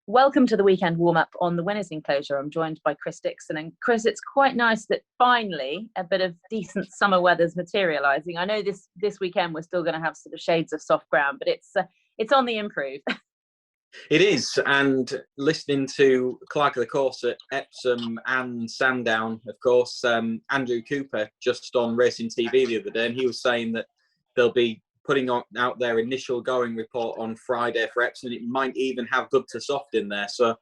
Welcome to the weekend warm-up on the winners enclosure. I'm joined by Chris Dixon. And Chris, it's quite nice that finally a bit of decent summer weather's materialising. I know this weekend we're still going to have sort of shades of soft ground, but it's on the improve. It is, and listening to Clerk of the Course at Epsom and Sandown, of course, Andrew Cooper just on Racing TV the other day, and he was saying that they'll be putting out their initial going report on Friday for Epsom. It might even have good to soft in there. So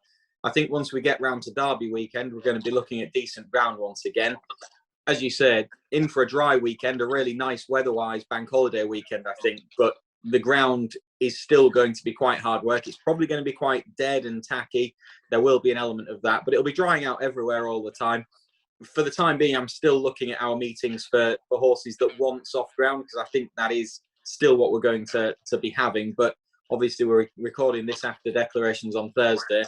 I think once we get round to Derby weekend, we're going to be looking at decent ground once again. As you said, in for a dry weekend, a really nice weather-wise bank holiday weekend, I think, but the ground is still going to be quite hard work. It's probably going to be quite dead and tacky. There will be an element of that, but it'll be drying out everywhere all the time. For the time being, I'm still looking at our meetings for horses that want soft ground, because I think that is still what we're going to be having. But obviously we're recording this after declarations on Thursday,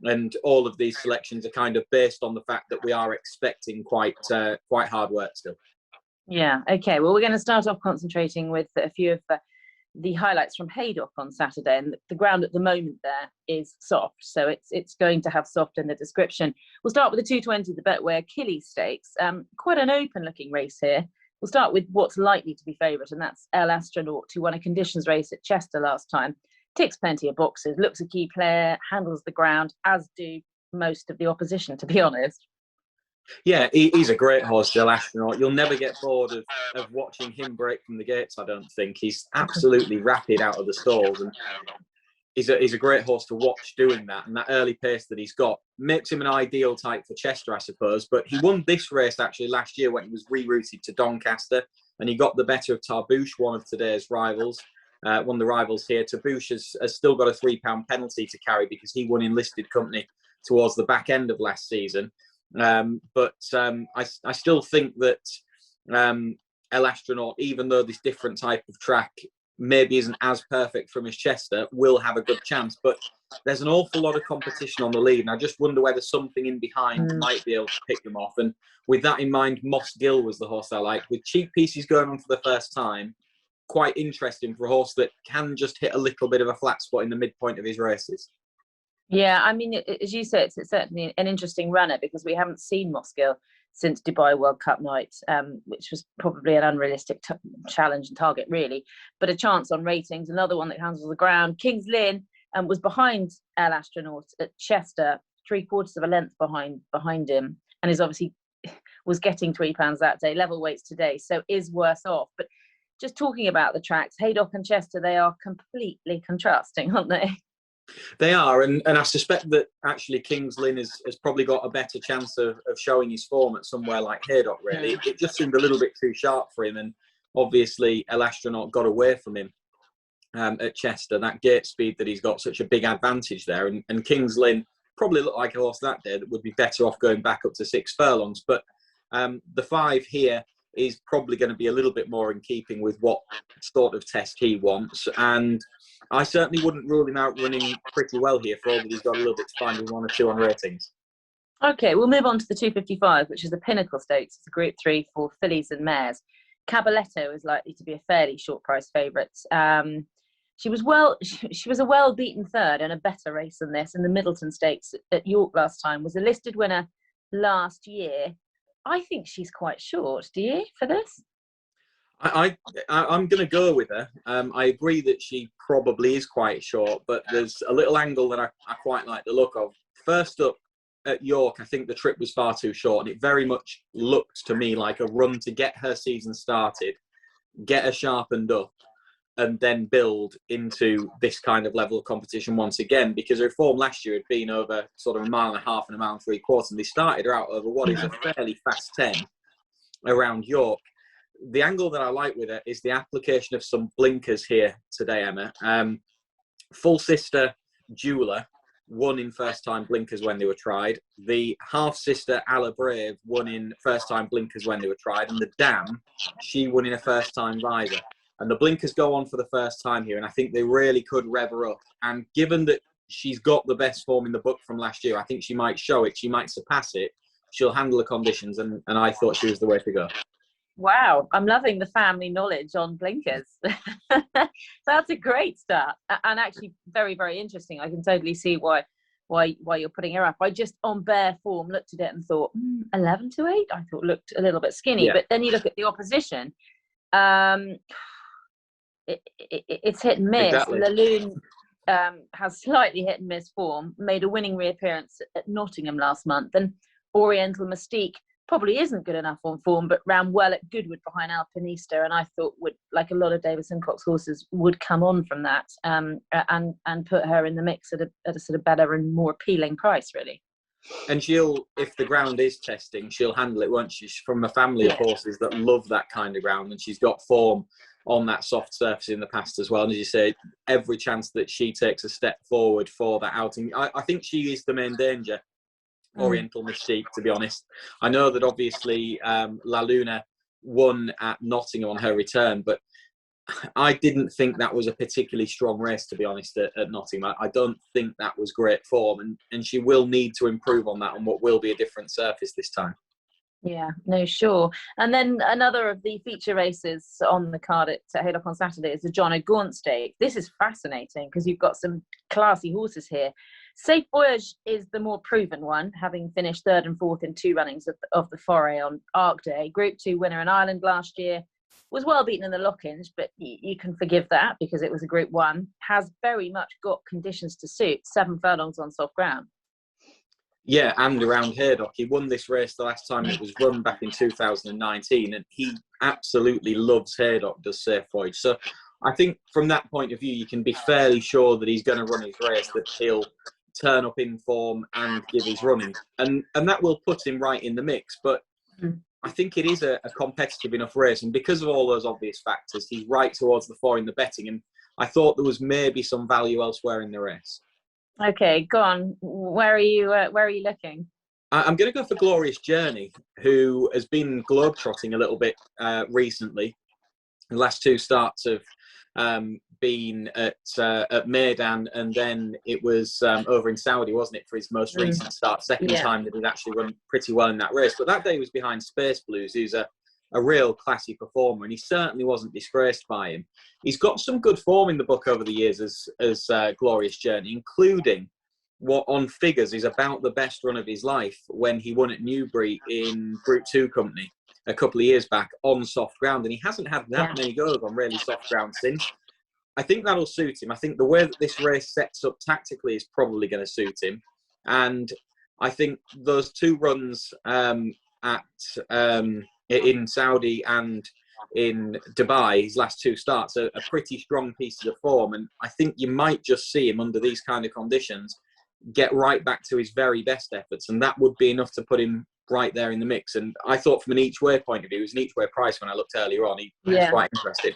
and all of these selections are kind of based on the fact that we are expecting quite hard work still. Yeah, okay. Well, we're going to start off concentrating with a few of the highlights from Haydock on Saturday, and the ground at the moment there is soft, so it's going to have soft in the description. We'll start with the 220, the Betway Achilles Stakes. Quite an open-looking race here. We'll start with what's likely to be favourite, and that's El Astronaut, who won a conditions race at Chester last time. Ticks plenty of boxes, looks a key player, handles the ground, as do most of the opposition, to be honest. Yeah, he's a great horse, El Astronaut. You'll never get bored of watching him break from the gates, I don't think. He's absolutely rapid out of the stalls, and he's a great horse to watch doing that. And that early pace that he's got makes him an ideal type for Chester, I suppose. But he won this race actually last year when he was rerouted to Doncaster, and he got the better of Tarbouche, one of today's rivals. One of the rivals here. Tarbouche has still got a £3 penalty to carry because he won in listed company towards the back end of last season. But I still think that El Astronaut, even though this different type of track maybe isn't as perfect from his Chester, will have a good chance. But there's an awful lot of competition on the lead, and I just wonder whether something in behind might be able to pick them off. And with that in mind, Moss Gill was the horse I liked. With cheap pieces going on for the first time, quite interesting for a horse that can just hit a little bit of a flat spot in the midpoint of his races. Yeah, I mean, as you say, it's certainly an interesting runner, because we haven't seen Moss Gill since Dubai World Cup night, which was probably an unrealistic challenge and target, really, but a chance on ratings. Another one that handles the ground. King's Lynn was behind El Astronaut at Chester, 3/4 of a length behind him, and is obviously was getting £3 that day. Level weights today, so is worse off. But just talking about the tracks, Haydock and Chester, they are completely contrasting, aren't they? They are, and I suspect that actually King's Lynn has probably got a better chance of showing his form at somewhere like Haydock, really. Yeah. It just seemed a little bit too sharp for him, and obviously El Astronaut got away from him at Chester. That gate speed that he's got, such a big advantage there, and King's Lynn probably looked like a horse that day that would be better off going back up to 6 furlongs. But the 5 here is probably going to be a little bit more in keeping with what sort of test he wants, and I certainly wouldn't rule him out running pretty well here, for all that he's got a little bit to find with 1 or 2 on ratings. Okay, we'll move on to the 255, which is the Pinnacle Stakes. It's a Group 3 for fillies and mares. Caballetto is likely to be a fairly short price favourite. She was a well-beaten third in a better race than this in the Middleton Stakes at York last time. Was a listed winner last year. I think she's quite short. Do you, for this? I'm going to go with her. I agree that she probably is quite short, but there's a little angle that I quite like the look of. First up at York, I think the trip was far too short, and it very much looked to me like a run to get her season started, get her sharpened up, and then build into this kind of level of competition once again, because her form last year had been over sort of 1.5 miles and 1.75 miles, and they started her out over what is a fairly fast 10 around York. The angle that I like with it is the application of some blinkers here today, Emma. Full sister Jeweler won in first-time blinkers when they were tried. The half-sister Alla Brave won in first-time blinkers when they were tried. And the Dam, she won in a first-time visor. And the blinkers go on for the first time here, and I think they really could rev her up. And given that she's got the best form in the book from last year, I think she might show it, she might surpass it. She'll handle the conditions, and I thought she was the way to go. Wow, I'm loving the family knowledge on blinkers. That's a great start, and actually very, very interesting. I can totally see why why you're putting her up. I just, on bare form, looked at it and thought 11-8. I thought looked a little bit skinny, but then you look at the opposition. It's hit and miss. Exactly. Laloon has slightly hit and miss form, made a winning reappearance at Nottingham last month, and Oriental Mystique probably isn't good enough on form, but ran well at Goodwood behind Alpinista, and I thought would, like a lot of Davis Simcox horses, would come on from that and put her in the mix at a sort of better and more appealing price, really. And she'll, if the ground is testing, she'll handle it, won't she? She's from a family of horses that love that kind of ground, and she's got form on that soft surface in the past as well. And as you say, every chance that she takes a step forward for that outing, I think she is the main danger. Oriental Mystique, to be honest. I know that obviously La Luna won at Nottingham on her return, but I didn't think that was a particularly strong race, to be honest, at Nottingham. I don't think that was great form, and she will need to improve on that on what will be a different surface this time. Yeah, no, sure. And then another of the feature races on the card at Haydock on Saturday is the John O'Gaunt Stakes. This is fascinating because you've got some classy horses here. Safe Voyage is the more proven one, having finished 3rd and 4th in 2 runnings of the Foray on Arc Day. Group 2 winner in Ireland last year. Was well beaten in the lock-ins, but you can forgive that because it was a Group 1. Has very much got conditions to suit. 7 furlongs on soft ground. Yeah, and around Haydock. He won this race the last time it was run back in 2019, and he absolutely loves Haydock, does Safe Voyage. So I think from that point of view, you can be fairly sure that he's going to run his race, that he'll turn up in form and give his running. And that will put him right in the mix. But I think it is a competitive enough race. And because of all those obvious factors, he's right towards the 4 in the betting. And I thought there was maybe some value elsewhere in the race. Okay, go on. Where are you looking? I'm going to go for Glorious Journey, who has been globetrotting a little bit recently. The last 2 starts have been at Maidan, and then it was over in Saudi, wasn't it, for his most recent start, second time that he'd actually run pretty well in that race. But that day was behind Space Blues, who's a real classy performer, and he certainly wasn't disgraced by him. He's got some good form in the book over the years as Glorious Journey, including what on figures is about the best run of his life when he won at Newbury in Group 2 company a couple of years back on soft ground, and he hasn't had that many goes on really soft ground since. I think that'll suit him. I think the way that this race sets up tactically is probably going to suit him, and I think those 2 runs in Saudi and in Dubai, his last 2 starts, are pretty strong pieces of form, and I think you might just see him under these kind of conditions get right back to his very best efforts, and that would be enough to put him right there in the mix. And I thought from an each way point of view, it was an each way price when I looked earlier on. He was quite interested.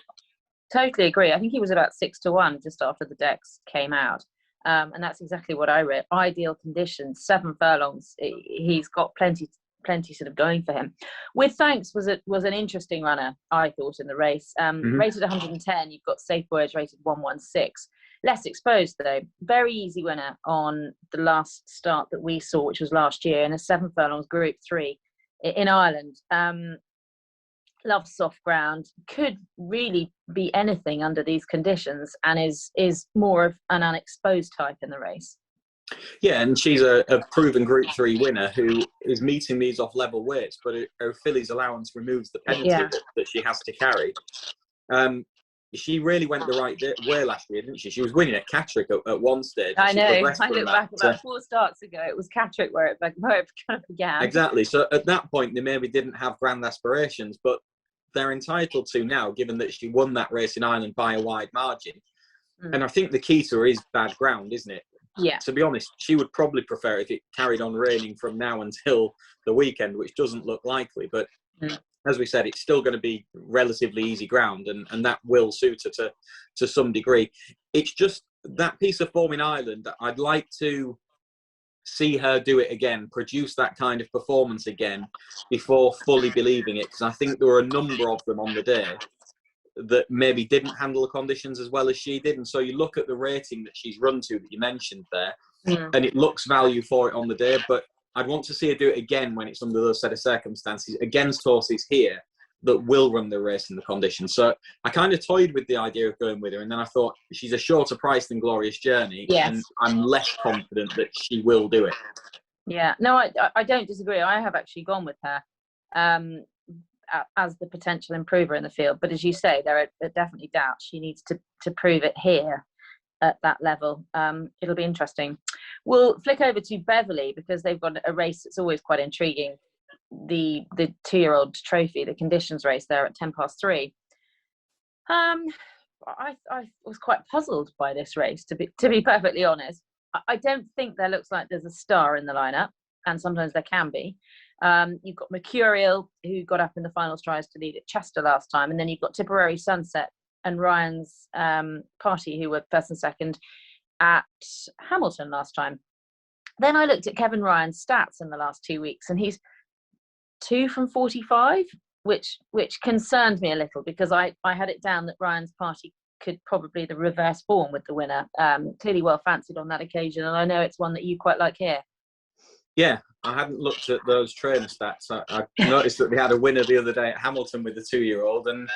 Totally agree. I think he was about 6-1 just after the decks came out. And that's exactly what I read. Ideal conditions, 7 furlongs. He's got plenty sort of going for him. With Thanks was an interesting runner, I thought, in the race. Rated 110, you've got Safe Voyage rated 116. Less exposed though. Very easy winner on the last start that we saw, which was last year in a 7 furlongs Group 3 in Ireland. Loves soft ground, could really be anything under these conditions, and is more of an unexposed type in the race. Yeah, and she's a proven Group 3 winner who is meeting these off level weights, but her fillies allowance removes the penalty that she has to carry. She really went the right way last year, didn't she? She was winning at Catterick at one stage. I know. I look back about 4 starts ago. It was Catterick where it kind of began. Exactly. So at that point, they maybe didn't have grand aspirations, but they're entitled to now, given that she won that race in Ireland by a wide margin. And I think the key to her is bad ground, isn't it? Yeah. To be honest, she would probably prefer if it carried on raining from now until the weekend, which doesn't look likely. But as we said, it's still going to be relatively easy ground, and that will suit her to some degree. It's just that piece of form in Ireland, I'd like to see her do it again, produce that kind of performance again before fully believing it, because I think there were a number of them on the day that maybe didn't handle the conditions as well as she did. And so you look at the rating that she's run to that you mentioned there, and it looks value for it on the day, but I'd want to see her do it again when it's under those set of circumstances against horses here that will run the race in the conditions. So I kind of toyed with the idea of going with her, and then I thought she's a shorter price than Glorious Journey, and I'm less confident that she will do it. Yeah, no, I don't disagree. I have actually gone with her as the potential improver in the field. But as you say, there are definitely doubts. She needs to prove it here at that level. It'll be interesting. We'll flick over to Beverley because they've got a race that's always quite intriguing. The 2-year-old trophy, the conditions race there at 3:10. I was quite puzzled by this race, to be perfectly honest. I don't think there looks like there's a star in the lineup, and sometimes there can be. You've got Mercurial, who got up in the final strides to lead at Chester last time, and then you've got Tipperary Sunset and Ryan's Party, who were first and second at Hamilton last time. Then I looked at Kevin Ryan's stats in the last 2 weeks, and he's 2 from 45, which concerned me a little, because I had it down that Ryan's Party could probably the reverse form with the winner. Clearly well fancied on that occasion, and I know it's one that you quite like here. Yeah, I hadn't looked at those trainer stats. I noticed that they had a winner the other day at Hamilton with the 2-year-old, and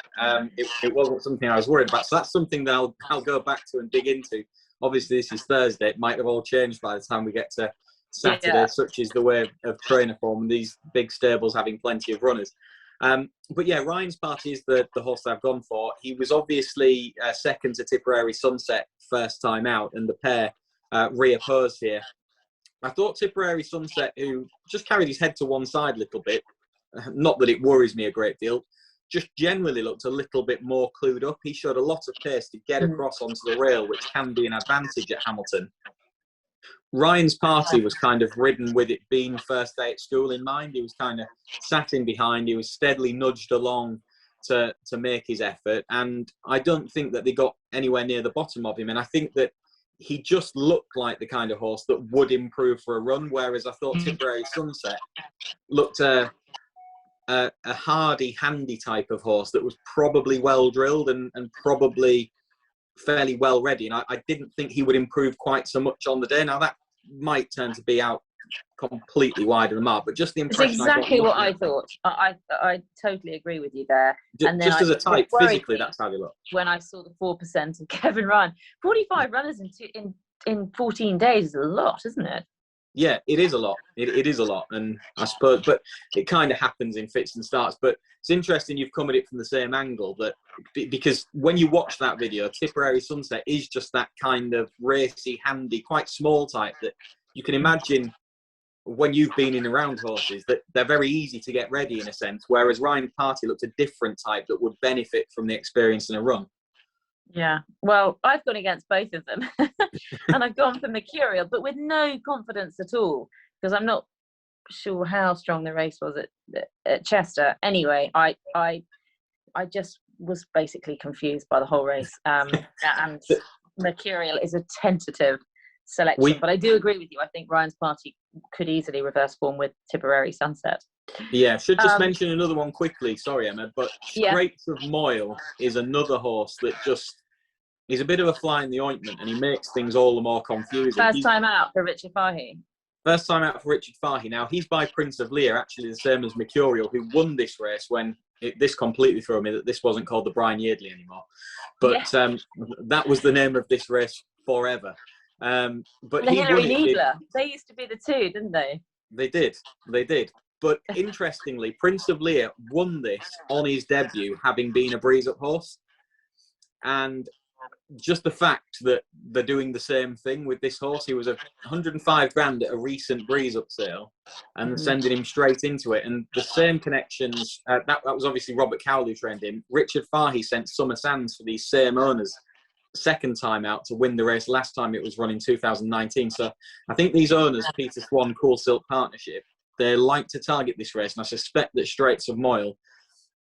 it wasn't something I was worried about. So that's something that I'll go back to and dig into. Obviously, this is Thursday. It might have all changed by the time we get to Saturday, such is the way of trainer form and these big stables having plenty of runners. But yeah, Ryan's Party is the horse that I've gone for. He was obviously second to Tipperary Sunset first time out, and the pair reopposed here. I thought Tipperary Sunset, who just carried his head to one side a little bit, not that it worries me a great deal, just generally looked a little bit more clued up. He showed a lot of pace to get across onto the rail, which can be an advantage at Hamilton. Ryan's Party was kind of ridden with it being first day at school in mind. He was kind of sat in behind. He was steadily nudged along to make his effort. And I don't think that they got anywhere near the bottom of him. And I think that he just looked like the kind of horse that would improve for a run, whereas I thought Tipperary Sunset looked a hardy, handy type of horse that was probably well drilled and probably fairly well ready. And I didn't think he would improve quite so much on the day. Now, that might turn to be out completely wide of the mark, but just the impression. It's exactly what I thought. I totally agree with you there. And then just as a type, physically, that's how they look. When I saw the 4% of Kevin Ryan, 45 runners in 14 days is a lot, isn't it? Yeah, it is a lot. It is a lot, and I suppose, but it kind of happens in fits and starts. But it's interesting you've come at it from the same angle, that because when you watch that video, Tipperary Sunset is just that kind of racy, handy, quite small type that you can imagine when you've been in around horses that they're very easy to get ready in a sense. Whereas Ryan Party looked a different type that would benefit from the experience in a run. Yeah, well, I've gone against both of them, and I've gone for Mercurial, but with no confidence at all, because I'm not sure how strong the race was at Chester. Anyway, I just was basically confused by the whole race, and Mercurial is a tentative selection, but I do agree with you. I think Ryan's Party could easily reverse form with Tipperary Sunset. Yeah, should just mention another one quickly. Sorry, Emma, but Straits of Moyle is another horse that just is a bit of a fly in the ointment, and he makes things all the more confusing. First time out for Richard Fahey. First time out for Richard Fahey. Now, he's by Prince of Lear, actually the same as Mercurial, who won this race when this completely threw me that this wasn't called the Brian Yeardley anymore. But that was the name of this race forever. But he Hillary Needler. They used to be the two, didn't they? They did. But interestingly, Prince of Lear won this on his debut, having been a breeze-up horse. And just the fact that they're doing the same thing with this horse, he was $105,000 at a recent breeze-up sale, and sending him straight into it. And the same connections, that was obviously Robert Cowley who trained him. Richard Fahey sent Summer Sands for these same owners second time out to win the race last time it was run in 2019. So I think these owners, Peter Swan, Cool Silk Partnership, they like to target this race, and I suspect that Straits of Moyle,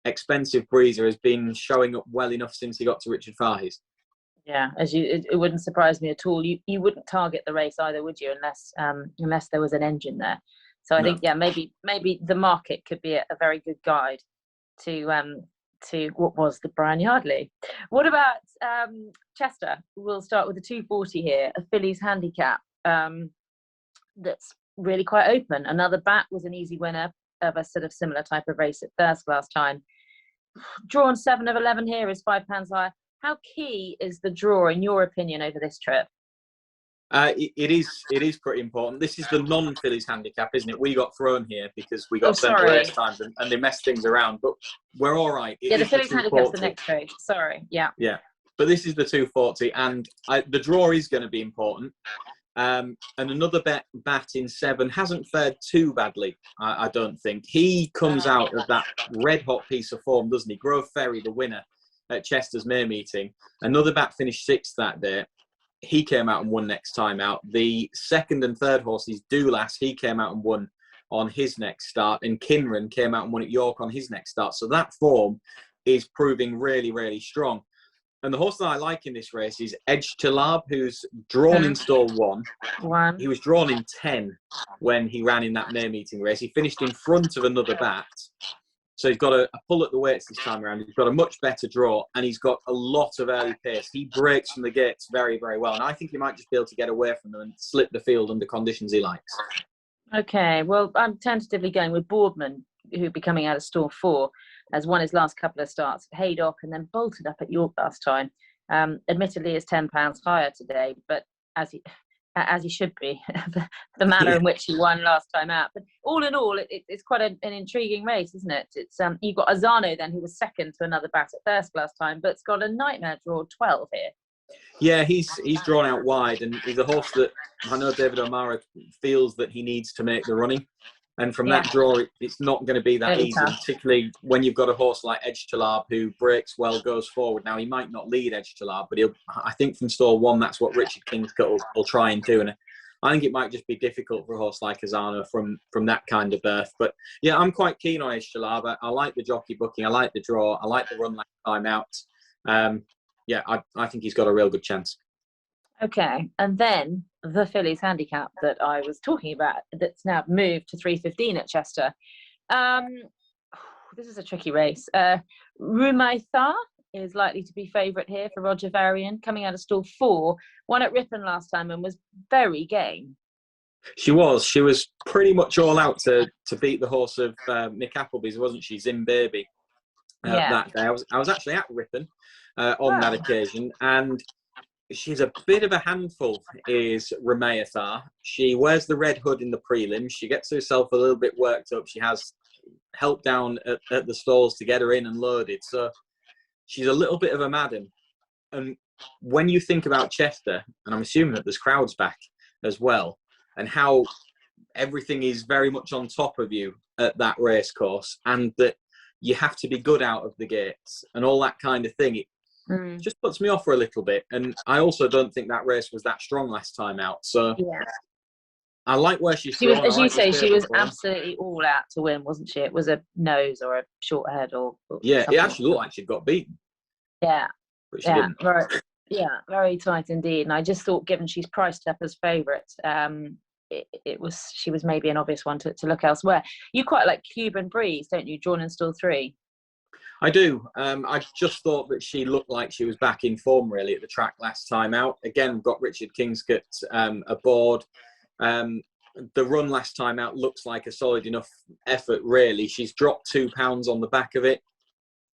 expensive breezer, has been showing up well enough since he got to Richard Fahey's. Yeah, it wouldn't surprise me at all. You wouldn't target the race either, would you, unless there was an engine there. So I think maybe the market could be a very good guide to what was the Brian Yardley. What about Chester? We'll start with the 240 here, a fillies handicap that's really quite open. Another Bat was an easy winner of a sort of similar type of race at Thirsk last time. drawn 7 of 11 here is £5 higher. How key is the draw, in your opinion, over this trip? It is pretty important. This is the non-Fillies handicap, isn't it? We got thrown here because we got sent to race times and they messed things around, but we're all right. The Fillies handicap's the next race. Sorry, yeah. Yeah, but this is the 240, and the draw is going to be important. And another bat in 7 hasn't fared too badly, I don't think. He comes out of that red-hot piece of form, doesn't he? Grove Ferry, the winner at Chester's May meeting. Another bat finished 6th that day. He came out and won next time out. The 2nd and 3rd horses, Doulas, he came out and won on his next start. And Kinran came out and won at York on his next start. So that form is proving really, really strong. And the horse that I like in this race is Edge to Lab, who's drawn in stall 1. He was drawn in 10 when he ran in that May meeting race. He finished in front of another bat. So he's got a pull at the weights this time around. He's got a much better draw, and he's got a lot of early pace. He breaks from the gates very, very well. And I think he might just be able to get away from them and slip the field under conditions he likes. Okay, well, I'm tentatively going with Boardman, who'll be coming out of stall 4, has won his last couple of starts at Haydock and then bolted up at York last time. Admittedly, is £10 higher today, but as he should be, the manner in which he won last time out. But all in all, it's quite an intriguing race, isn't it? It's you've got Azano then, who was 2nd to another bat at Thirsk last time, but's got a nightmare draw 12 here. Yeah, he's drawn out wide, and he's a horse that I know David O'Mara feels that he needs to make the running. And from that draw, it's not going to be that easy, particularly when you've got a horse like Edge Talab who breaks well, goes forward. Now, he might not lead Edge Talab, but I think from stall 1, that's what Richard Kingscott will try and do. And I think it might just be difficult for a horse like Azano from that kind of berth. But yeah, I'm quite keen on Edge Talab. I like the jockey booking. I like the draw. I like the run last time out. I think he's got a real good chance. Okay, and then the Fillies handicap that I was talking about, that's now moved to 3:15 at Chester. This is a tricky race. Rumaitha is likely to be favourite here for Roger Varian, coming out of stall 4. Won at Ripon last time and was very game. She was pretty much all out to beat the horse of Nick Appleby's, wasn't she? Zim Baby. That day. I was actually at Ripon on that occasion, and she's a bit of a handful, is Rumaitha. She wears the red hood in the prelims. She gets herself a little bit worked up. She has help down at the stalls to get her in and loaded. So she's a little bit of a madam. And when you think about Chester, and I'm assuming that there's crowds back as well, and how everything is very much on top of you at that race course, and that you have to be good out of the gates and all that kind of thing, it just puts me off for a little bit. And I also don't think that race was that strong last time out. So I like where she's drawn. As you say, she was absolutely all out to win, wasn't she? It was a nose or a short head or it actually looked like she'd got beaten. Yeah. But she didn't. Right. Yeah, very tight indeed. And I just thought, given she's priced up as favourite, she was maybe an obvious one to look elsewhere. You quite like Cuban Breeze, don't you? Drawn in stall 3. I do. I just thought that she looked like she was back in form, really, at the track last time out. Again, got Richard Kingscott aboard. The run last time out looks like a solid enough effort, really. She's dropped £2 on the back of it.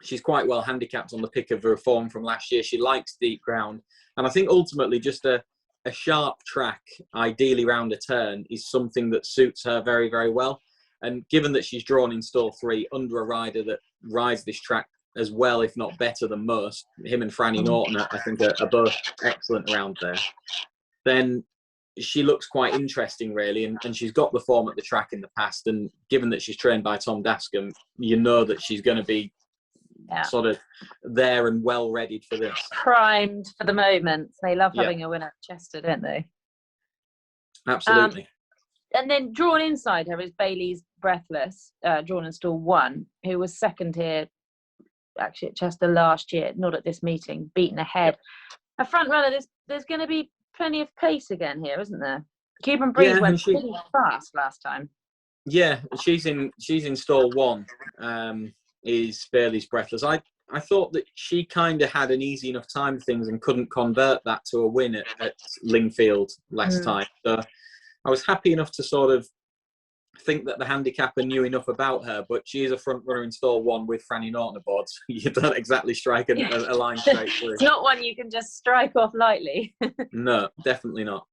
She's quite well handicapped on the pick of her form from last year. She likes deep ground. And I think ultimately just a sharp track, ideally round a turn, is something that suits her very, very well. And given that she's drawn in stall 3 under a rider that rides this track as well, if not better than most, him and Franny Norton, I think, are both excellent around there, then she looks quite interesting, really. And she's got the form at the track in the past. And given that she's trained by Tom Dascombe, you know that she's going to be sort of there and well readied for this. Primed for the moment. They love having a winner at Chester, don't they? Absolutely. And then drawn inside her is Bailey's Breathless, drawn in stall 1, who was 2nd here, actually at Chester last year, not at this meeting, beaten ahead. A front runner, there's going to be plenty of pace again here, isn't there? Cuban Breeze went pretty fast last time. Yeah, she's in stall 1, is Bailey's Breathless. I thought that she kind of had an easy enough time of things and couldn't convert that to a win at Lingfield last time. So I was happy enough to sort of think that the handicapper knew enough about her, but she is a front runner in stall 1 with Franny Norton aboard. So you don't exactly strike a line straight through. It's not one you can just strike off lightly. No, definitely not.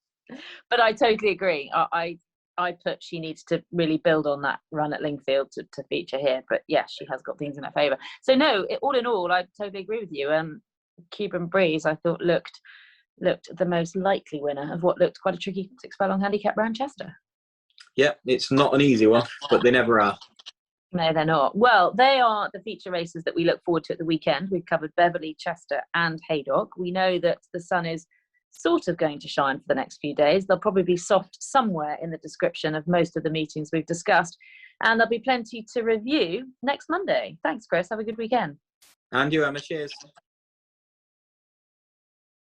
But I totally agree. I put she needs to really build on that run at Lingfield to feature here. But yeah, she has got things in her favour. So no, all in all, I totally agree with you. Cuban Breeze, I thought looked the most likely winner of what looked quite a tricky 6 furlong handicap round Chester. Yeah, it's not an easy one, but they never are. No, they're not. Well, they are the feature races that we look forward to at the weekend. We've covered Beverley, Chester and Haydock. We know that the sun is sort of going to shine for the next few days. There'll probably be soft somewhere in the description of most of the meetings we've discussed. And there'll be plenty to review next Monday. Thanks, Chris. Have a good weekend. And you, Emma. Cheers.